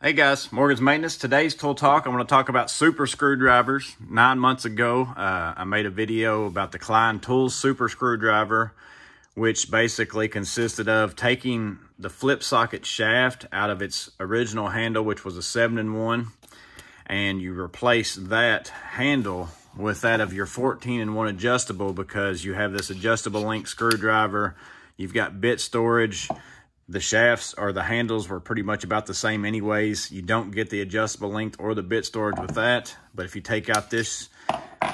Hey guys, Morgan's Maintenance. Today's tool talk, I'm going to talk about super screwdrivers. 9 months ago, I made a video about the Klein Tools Super Screwdriver, which basically consisted of taking the flip socket shaft out of its original handle, which was a 7-in-1, and you replace that handle with that of your 14-in-1 adjustable because you have this adjustable link screwdriver. You've got bit storage. The shafts or the handles were pretty much about the same anyways. You don't get the adjustable length or the bit storage with that. But if you take out this,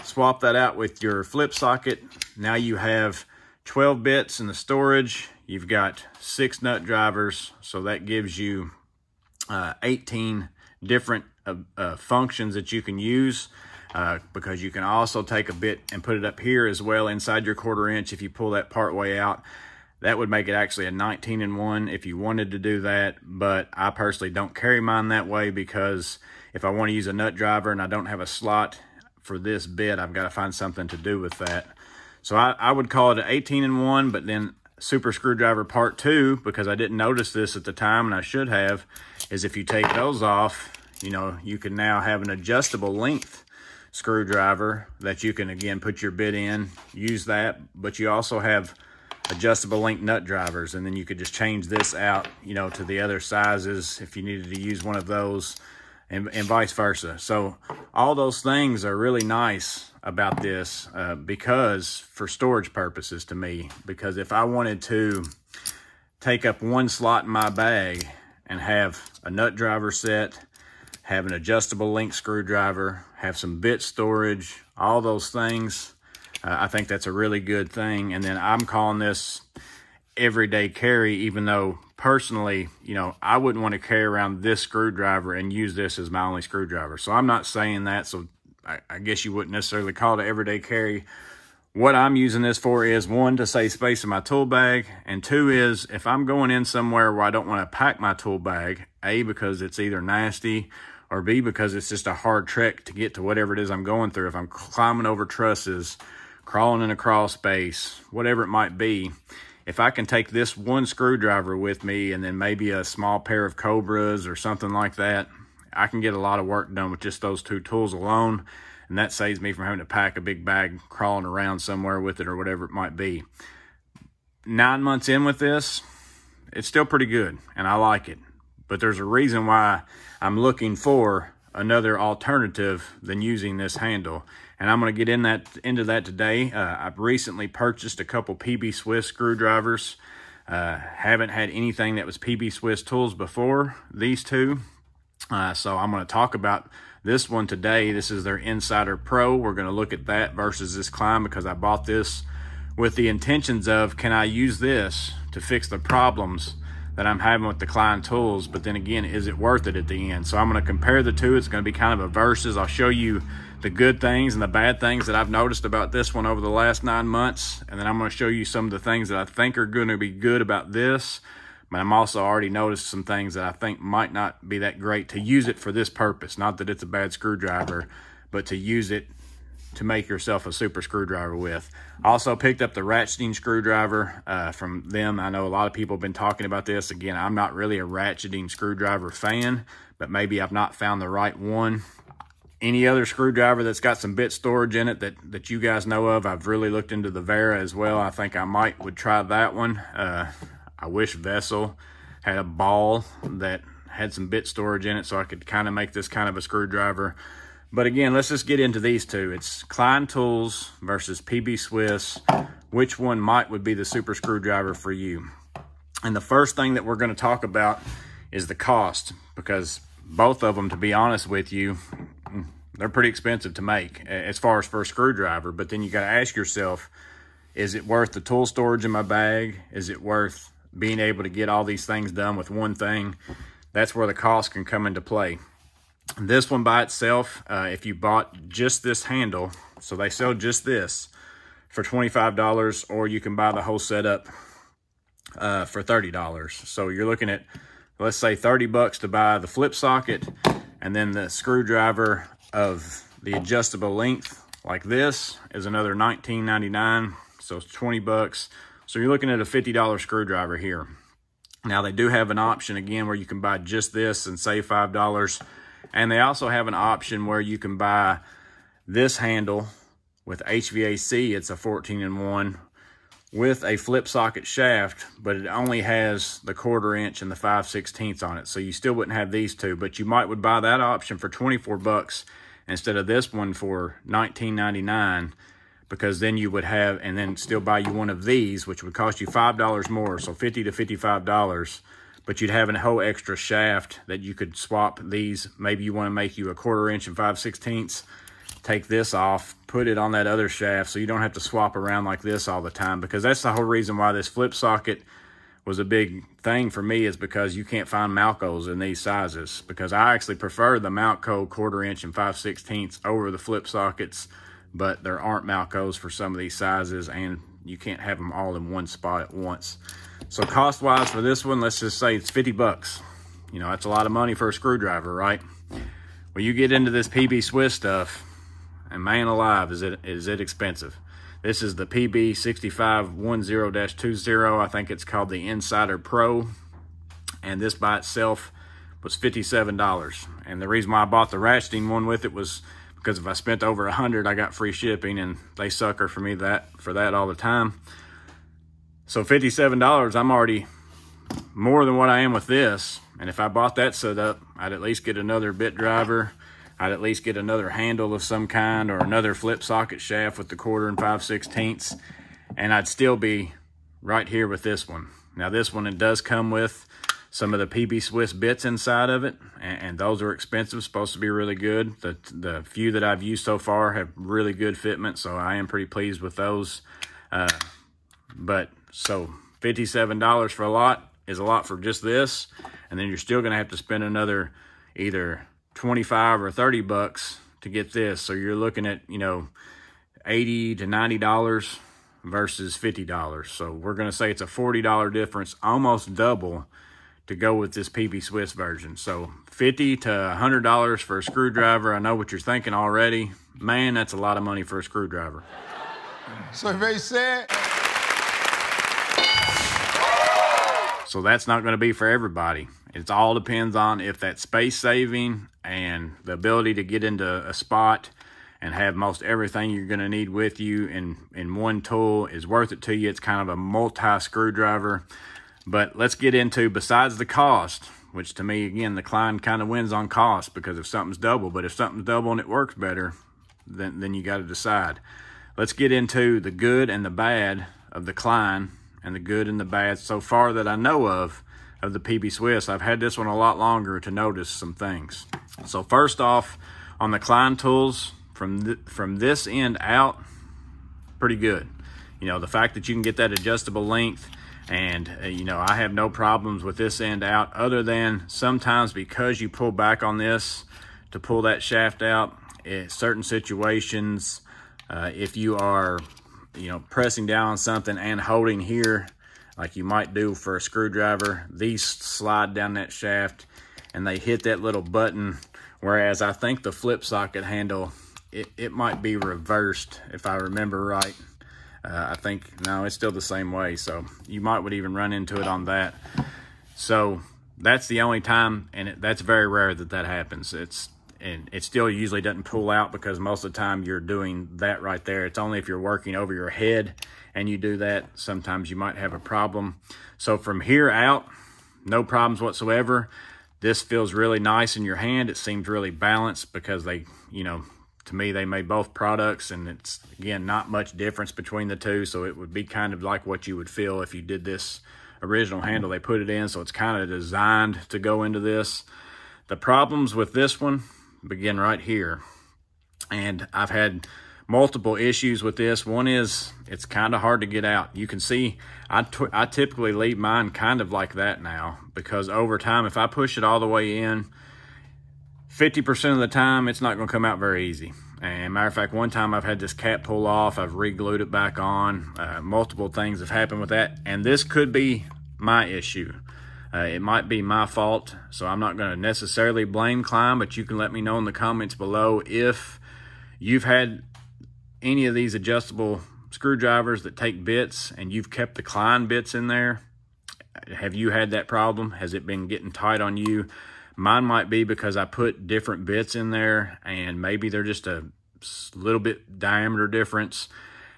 swap that out with your flip socket, now you have 12 bits in the storage. You've got 6 nut drivers, so that gives you 18 different functions that you can use. Because you can also take a bit and put it up here as well inside your 1/4 inch if you pull that part way out. That would make it actually a 19-in-1 if you wanted to do that, but I personally don't carry mine that way because if I want to use a nut driver and I don't have a slot for this bit, I've got to find something to do with that. So I would call it an 18-in-1, but then Super Screwdriver Part 2, because I didn't notice this at the time and I should have, is if you take those off, you know, you can now have an adjustable length screwdriver that you can, again, put your bit in, use that, but you also have adjustable link nut drivers, and then you could just change this out, you know, to the other sizes if you needed to use one of those, and vice versa. So all those things are really nice about this because for storage purposes to me, because if I wanted to take up one slot in my bag and have a nut driver set, have an adjustable link screwdriver, have some bit storage, all those things, I think that's a really good thing. And then I'm calling this everyday carry, even though personally, you know, I wouldn't want to carry around this screwdriver and use this as my only screwdriver. So I'm not saying that. So I guess you wouldn't necessarily call it an everyday carry. What I'm using this for is, 1, to save space in my tool bag, and 2 is if I'm going in somewhere where I don't want to pack my tool bag, A, because it's either nasty, or B, because it's just a hard trek to get to whatever it is I'm going through. If I'm climbing over trusses, crawling in a crawl space, whatever it might be, if I can take this one screwdriver with me and then maybe a small pair of Cobras or something like that, I can get a lot of work done with just those 2 tools alone, and that saves me from having to pack a big bag crawling around somewhere with it or whatever it might be. 9 months in with this, it's still pretty good, and I like it. But there's a reason why I'm looking for another alternative than using this handle, and I'm going to get into that today. I've recently purchased a couple PB Swiss screwdrivers. Haven't had anything that was PB Swiss tools before these 2, so I'm going to talk about this one today. This is their Insider Pro. We're going to look at that versus this Klein, because I bought this with the intentions of, can I use this to fix the problems that I'm having with the Klein Tools, but then again, is it worth it at the end? So I'm going to compare the 2. It's going to be kind of a versus. I'll show you the good things and the bad things that I've noticed about this one over the last 9 months, and then I'm going to show you some of the things that I think are going to be good about this, but I'm also already noticed some things that I think might not be that great to use it for this purpose. Not that it's a bad screwdriver, but to use it to make yourself a super screwdriver with. I also picked up the ratcheting screwdriver from them. I know a lot of people have been talking about this. Again, I'm not really a ratcheting screwdriver fan, but maybe I've not found the right one. Any other screwdriver that's got some bit storage in it that you guys know of, I've really looked into the Vera as well. I think I would try that one. I wish Vessel had a ball that had some bit storage in it so I could kind of make this kind of a screwdriver. But again, let's just get into these 2. It's Klein Tools versus PB Swiss. Which one would be the super screwdriver for you? And the first thing that we're going to talk about is the cost, because both of them, to be honest with you, they're pretty expensive to make as far as for a screwdriver. But then you got to ask yourself, is it worth the tool storage in my bag? Is it worth being able to get all these things done with one thing? That's where the cost can come into play. This one by itself, if you bought just this handle, so they sell just this for $25, or you can buy the whole setup for $30. So you're looking at, let's say, $30 to buy the flip socket, and then the screwdriver of the adjustable length like this is another $19.99, so it's $20. So you're looking at a $50 screwdriver here. Now they do have an option again where you can buy just this and save $5. And they also have an option where you can buy this handle with HVAC. It's a 14-in-1 with a flip socket shaft, but it only has the 1/4 inch and the 5/16 on it. So you still wouldn't have these two, but you would buy that option for 24 bucks instead of this one for $19.99, because then you would have, and then still buy you one of these, which would cost you $5 more, so $50 to $55. But you'd have a whole extra shaft that you could swap these. Maybe you want to make you a 1/4 inch and 5/16. Take this off, put it on that other shaft, so you don't have to swap around like this all the time, because that's the whole reason why this flip socket was a big thing for me, is because you can't find Malcos in these sizes, because I actually prefer the Malco 1/4 inch and 5/16 over the flip sockets, but there aren't Malcos for some of these sizes, and you can't have them all in one spot at once. So cost-wise for this one, let's just say it's 50 bucks. You know, that's a lot of money for a screwdriver, right? Well, you get into this PB Swiss stuff, and man alive, is it expensive. This is the PB 6510-20. I think it's called the Insider Pro. And this by itself was $57. And the reason why I bought the ratcheting one with it was because if I spent over $100, I got free shipping, and they sucker for me for that all the time. So $57, I'm already more than what I am with this. And if I bought that set up, I'd at least get another bit driver. I'd at least get another handle of some kind, or another flip socket shaft with the 1/4 and 5/16, and I'd still be right here with this one. Now this one, it does come with some of the PB Swiss bits inside of it, and those are expensive, supposed to be really good. The few that I've used so far have really good fitment, so I am pretty pleased with those. But so $57 for a lot is a lot for just this, and then you're still gonna have to spend another either 25 or 30 bucks to get this. So you're looking at, you know, $80 to $90 versus $50. So we're going to say it's a $40 difference, almost double, to go with this PB Swiss version. So $50 to $100 for a screwdriver. I know what you're thinking already. Man, that's a lot of money for a screwdriver. So very sad. So that's not going to be for everybody. It all depends on if that space saving and the ability to get into a spot and have most everything you're going to need with you in one tool is worth it to you. It's kind of a multi-screwdriver. But let's get into, besides the cost, which to me, again, the Klein kind of wins on cost, because if something's double, but if something's double and it works better, then you got to decide. Let's get into the good and the bad of the Klein, and the good and the bad so far that I know of the PB Swiss. I've had this one a lot longer to notice some things. So first off, on the Klein tools, from this end out, pretty good. You know, the fact that you can get that adjustable length, and you know, I have no problems with this end out, other than sometimes because you pull back on this to pull that shaft out in certain situations, if you are, you know, pressing down on something and holding here like you might do for a screwdriver, these slide down that shaft and they hit that little button, whereas I think the flip socket handle, it might be reversed if I remember right. I think, no, it's still the same way, so you would even run into it on that. So that's the only time, and that's very rare that happens. And it still usually doesn't pull out, because most of the time you're doing that right there. It's only if you're working over your head and you do that, sometimes you might have a problem. So from here out, no problems whatsoever. This feels really nice in your hand. It seems really balanced, because they, you know, to me, they made both products, and it's, again, not much difference between the two. So it would be kind of like what you would feel if you did this original handle they put it in. So it's kind of designed to go into this. The problems with this one begin right here, and I've had multiple issues with this. One is it's kind of hard to get out. You can see I typically leave mine kind of like that now, because over time, if I push it all the way in, 50% of the time it's not going to come out very easy. And matter of fact, one time I've had this cap pull off, I've re-glued it back on. Multiple things have happened with that, and this could be my issue. It might be my fault, so I'm not going to necessarily blame Klein, but you can let me know in the comments below if you've had any of these adjustable screwdrivers that take bits and you've kept the Klein bits in there. Have you had that problem? Has it been getting tight on you? Mine might be because I put different bits in there, and maybe they're just a little bit diameter difference,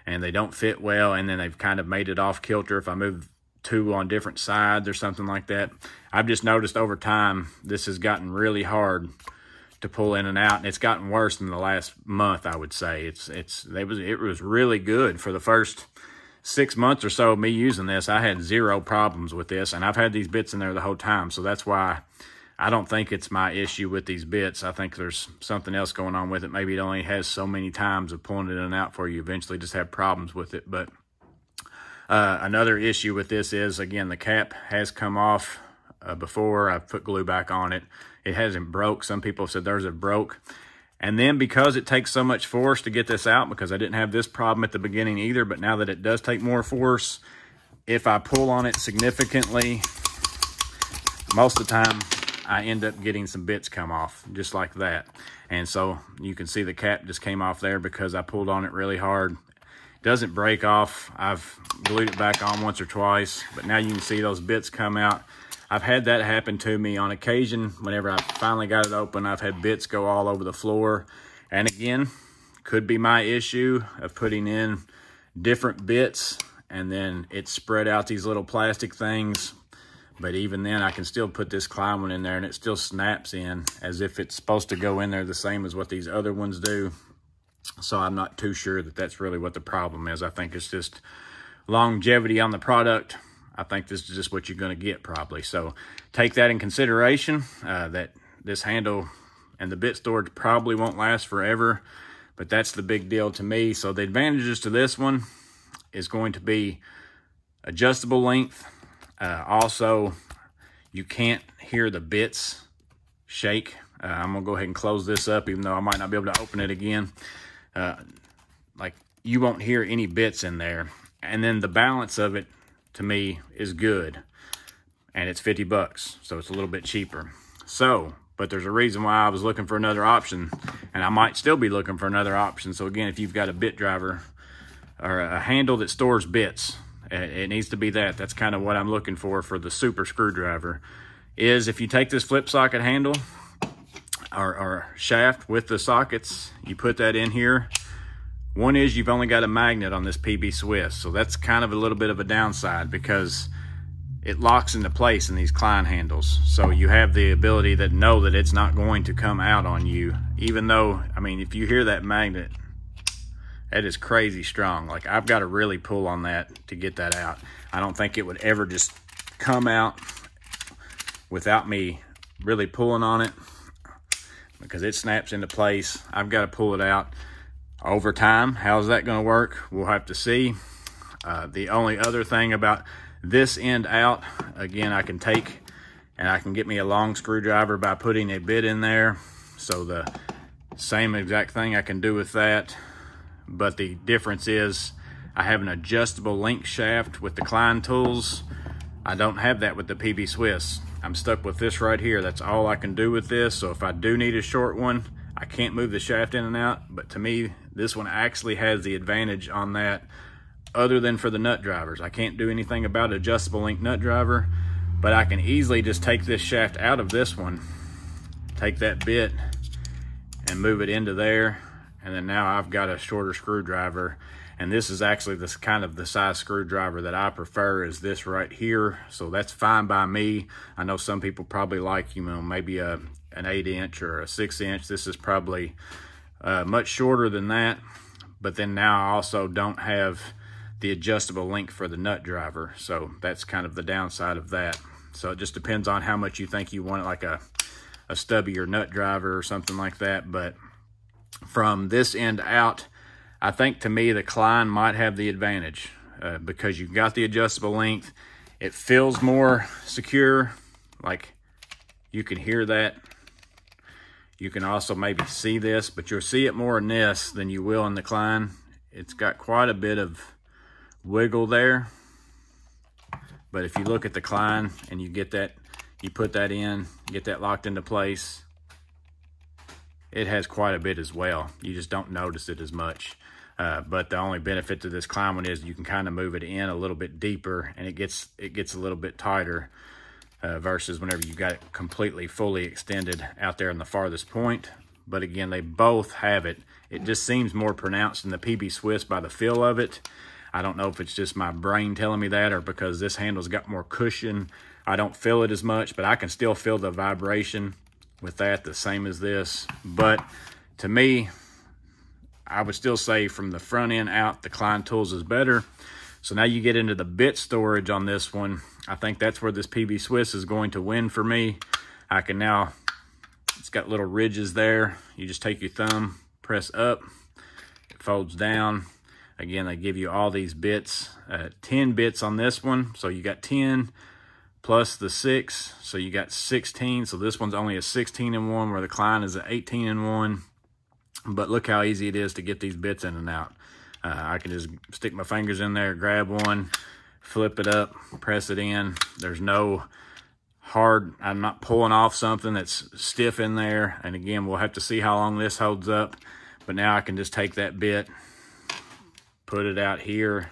and they don't fit well, and then they've kind of made it off kilter if I move two on different sides or something like that. I've just noticed over time this has gotten really hard to pull in and out, and it's gotten worse in the last month, I would say. It was really good for the first 6 months or so of me using this. I had zero problems with this, and I've had these bits in there the whole time, so that's why I don't think it's my issue with these bits. I think there's something else going on with it. Maybe it only has so mmany times of pulling it in and out for you. Eventually just have problems with it. But another issue with this is, again, the cap has come off before. I've put glue back on it. It hasn't broke. Some people have said theirs have broke. And then because it takes so much force to get this out, because I didn't have this problem at the beginning either, but now that it does take more force, if I pull on it significantly, most of the time I end up getting some bits come off just like that. And so you can see the cap just came off there because I pulled on it really hard. It doesn't break off. I've glued it back on once or twice, but now you can see those bits come out. I've had that happen to me on occasion. Whenever I finally got it open, I've had bits go all over the floor. And again, could be my issue of putting in different bits and then it spread out these little plastic things. But even then, I can still put this Klein one in there and it still snaps in as if it's supposed to go in there the same as what these other ones do. So I'm not too sure that that's really what the problem is. I think it's just longevity on the product. I think this is just what you're going to get probably. So take that in consideration, that this handle and the bit storage probably won't last forever, but that's the big deal to me. So the advantages to this one is going to be adjustable length. Also, you can't hear the bits shake. I'm going to go ahead and close this up, even though I might not be able to open it again. Like, you won't hear any bits in there. And then the balance of it, to me, is good. And it's 50 bucks, so it's a little bit cheaper. So, but there's a reason why I was looking for another option, and I might still be looking for another option. So again, if you've got a bit driver or a handle that stores bits, it needs to be that. That's kind of what I'm looking for the super screwdriver. Is if you take this flip socket handle or shaft with the sockets, you put that in here. One is you've only got a magnet on this PB Swiss, so that's kind of a little bit of a downside because it locks into place in these Klein handles. So you have the ability to know that it's not going to come out on you, even though, I mean, if you hear that magnet, that is crazy strong. Like, I've got to really pull on that to get that out. I don't think it would ever just come out without me really pulling on it because it snaps into place. I've got to pull it out over time. How's that going to work? We'll have to see. The only other thing about this end out, again, I can take and I can get me a long screwdriver by putting a bit in there. So the same exact thing I can do with that. But the difference is I have an adjustable link shaft with the Klein Tools. I don't have that with the PB Swiss. I'm stuck with this right here. That's all I can do with this. So if I do need a short one, I can't move the shaft in and out. But to me, this one actually has the advantage on that, other than for the nut drivers. I can't do anything about adjustable link nut driver, but I can easily just take this shaft out of this one, take that bit and move it into there. And then now I've got a shorter screwdriver, and this is actually this kind of the size screwdriver that I prefer is this right here. So that's fine by me. I know some people probably like, you know, maybe an 8-inch or a 6-inch. This is probably much shorter than that. But then now I also don't have the adjustable link for the nut driver. So that's kind of the downside of that. So it just depends on how much you think you want it, like a stubby or nut driver or something like that. But from this end out, I think to me the Klein might have the advantage because you've got the adjustable length. It feels more secure, like you can hear that. You can also maybe see this, but you'll see it more in this than you will in the Klein. It's got quite a bit of wiggle there. But if you look at the Klein and you get that, you put that in, get that locked into place, it has quite a bit as well. You just don't notice it as much. But the only benefit to this Klein one is you can kind of move it in a little bit deeper, and it gets a little bit tighter versus whenever you got it completely fully extended out there in the farthest point. But again, they both have it. It just seems more pronounced in the PB Swiss by the feel of it. I don't know if it's just my brain telling me that or because this handle's got more cushion. I don't feel it as much, but I can still feel the vibration with that, the same as this. But to me, I would still say from the front end out, the Klein Tools is better. So now you get into the bit storage on this one. I think that's where this PB Swiss is going to win for me. I can now, it's got little ridges there. You just take your thumb, press up, it folds down. Again, they give you all these bits, 10 bits on this one. So you got 10 plus the 6, so you got 16. So this one's only a 16-in-1, where the Klein is an 18-in-1. But look how easy it is to get these bits in and out. I can just stick my fingers in there, grab one, flip it up, press it in. There's no hard, I'm not pulling off something that's stiff in there. And again, we'll have to see how long this holds up. But now I can just take that bit, put it out here.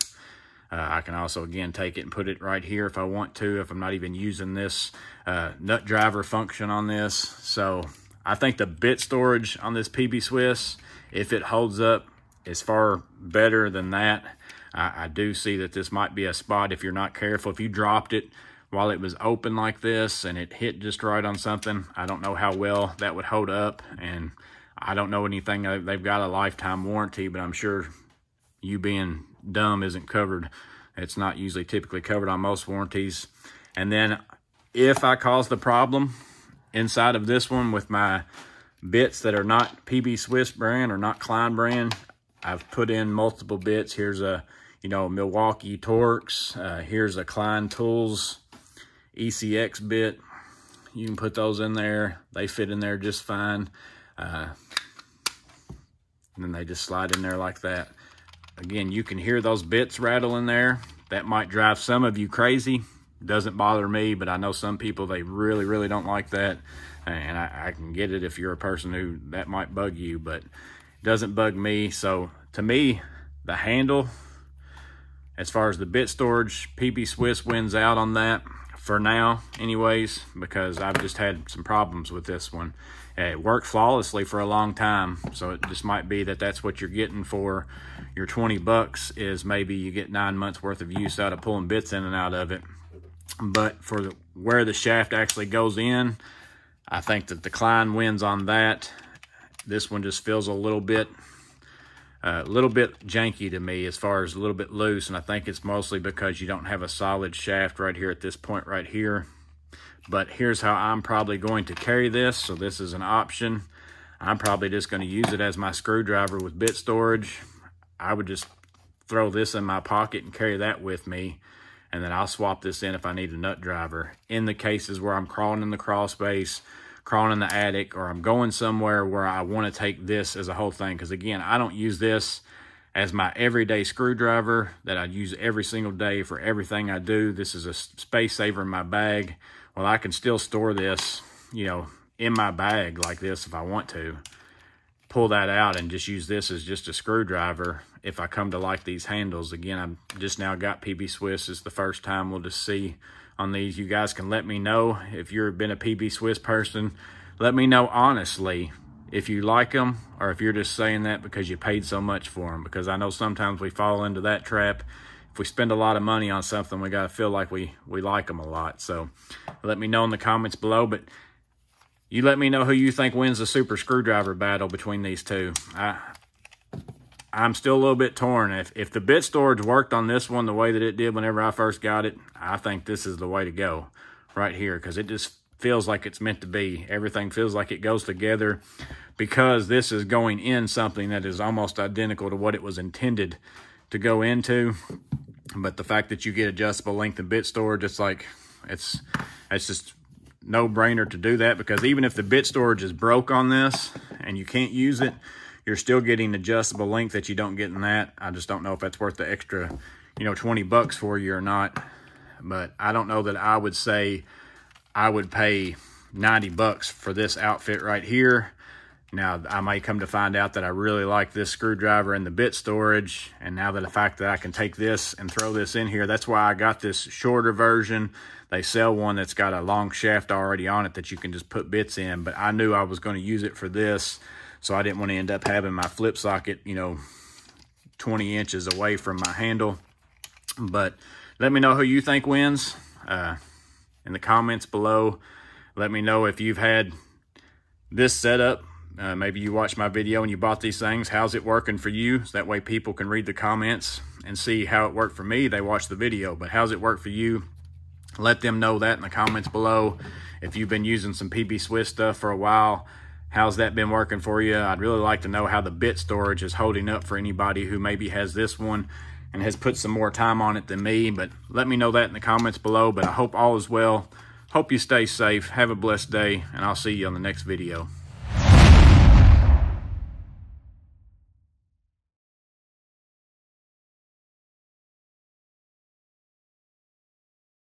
I can also, again, take it and put it right here if I want to, if I'm not even using this nut driver function on this. So I think the bit storage on this PB Swiss, if it holds up, is far better than that. I do see that this might be a spot if you're not careful. If you dropped it while it was open like this and it hit just right on something, I don't know how well that would hold up. And I don't know anything. They've got a lifetime warranty, but I'm sure you being dumb isn't covered. It's not usually typically covered on most warranties. And then if I cause the problem inside of this one with my bits that are not PB Swiss brand or not Klein brand, I've put in multiple bits. Here's a, Milwaukee Torx. Here's a Klein Tools ECX bit. You can put those in there. They fit in there just fine. And then they just slide in there like that. Again, you can hear those bits rattle in there. That might drive some of you crazy. Doesn't bother me, but I know some people, they really, really don't like that. And I can get it if you're a person who that might bug you, but it doesn't bug me. So to me, the handle, as far as the bit storage, PB Swiss wins out on that for now anyways, because I've just had some problems with this one. It worked flawlessly for a long time, so it just might be that that's what you're getting for your 20 bucks, is maybe you get 9 months worth of use out of pulling bits in and out of it. But for where the shaft actually goes in, I think that the Klein wins on that. This one just feels a little bit janky to me, as far as a little bit loose, and I think it's mostly because you don't have a solid shaft right here at this point right here. But here's how I'm probably going to carry this. So this is an option. I'm probably just going to use it as my screwdriver with bit storage. I would just throw this in my pocket and carry that with me. And then I'll swap this in if I need a nut driver. In the cases where I'm crawling in the crawl space, crawling in the attic, or I'm going somewhere where I want to take this as a whole thing. Because again, I don't use this as my everyday screwdriver that I use every single day for everything I do. This is a space saver in my bag. Well, I can still store this, in my bag like this if I want to. Pull that out and just use this as just a screwdriver if I come to like these handles. Again, I've just now got PB Swiss. It's the first time. We'll just see on these. You guys can let me know if you've been a PB Swiss person. Let me know honestly if you like them, or if you're just saying that because you paid so much for them. Because I know sometimes we fall into that trap. If we spend a lot of money on something, we got to feel like we like them a lot. So let me know in the comments below. But you let me know who you think wins the super screwdriver battle between these two. I'm still a little bit torn. If the bit storage worked on this one the way that it did whenever I first got it, I think this is the way to go right here, because it just feels like it's meant to be. Everything feels like it goes together, because this is going in something that is almost identical to what it was intended to go into. But the fact that you get adjustable length and bit storage, it's just no-brainer to do that, because even if the bit storage is broke on this and you can't use it, you're still getting adjustable length that you don't get in that. I just don't know if that's worth the extra, 20 bucks for you or not. But I don't know that I would say I would pay 90 bucks for this outfit right here. Now, I might come to find out that I really like this screwdriver and the bit storage, and now that the fact that I can take this and throw this in here, that's why I got this shorter version. They sell one that's got a long shaft already on it that you can just put bits in, but I knew I was going to use it for this, so I didn't want to end up having my flip socket, you know, 20 inches away from my handle. But let me know who you think wins in the comments below. Let me know if you've had this setup. Maybe you watched my video and you bought these things. How's it working for you? So that way people can read the comments and see how it worked for me. They watched the video, but how's it work for you? Let them know that in the comments below. If you've been using some PB Swiss stuff for a while, how's that been working for you? I'd really like to know how the bit storage is holding up for anybody who maybe has this one and has put some more time on it than me. But let me know that in the comments below. But I hope all is well. Hope you stay safe. Have a blessed day, and I'll see you on the next video.